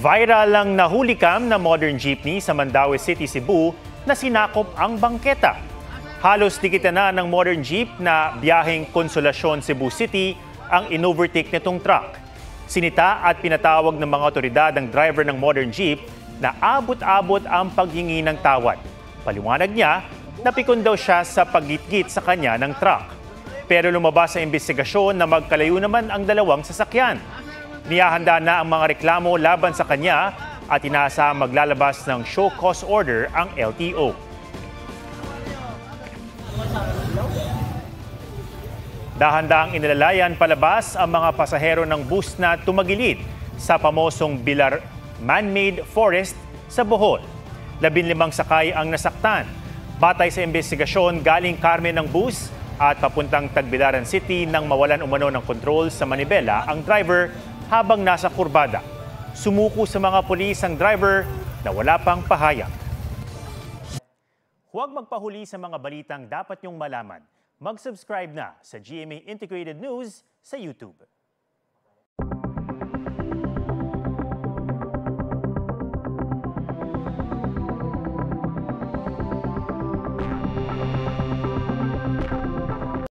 Viral ang nahulikam na modern jeepney sa Mandaue City, Cebu na sinakop ang bangketa. Halos dikitan na ng modern jeep na biyaheng Consolacion, Cebu City ang inovertake nitong truck. Sinita at pinatawag ng mga otoridad ang driver ng modern jeep na abot-abot ang paghingi ng tawad. Paliwanag niya, napikon daw siya sa paggitgit sa kanya ng truck. Pero lumabas sa investigasyon na magkalayo naman ang dalawang sasakyan. Niyahanda na ang mga reklamo laban sa kanya at inaasa maglalabas ng show cause order ang LTO. Dahan-dahang inilalayan palabas ang mga pasahero ng bus na tumagilid sa pamosong Bilar Man-Made Forest sa Bohol. 15 sakay ang nasaktan. Batay sa investigasyon, galing Carmen ng bus at papuntang Tagbilaran City nang mawalan umano ng kontrol sa manibela ang driver habang nasa kurbada. Sumuko sa mga pulis ang driver na wala pang pahayag. Huwag magpahuli sa mga balitang dapat niyong malaman. Mag-subscribe na sa GMA Integrated News sa YouTube.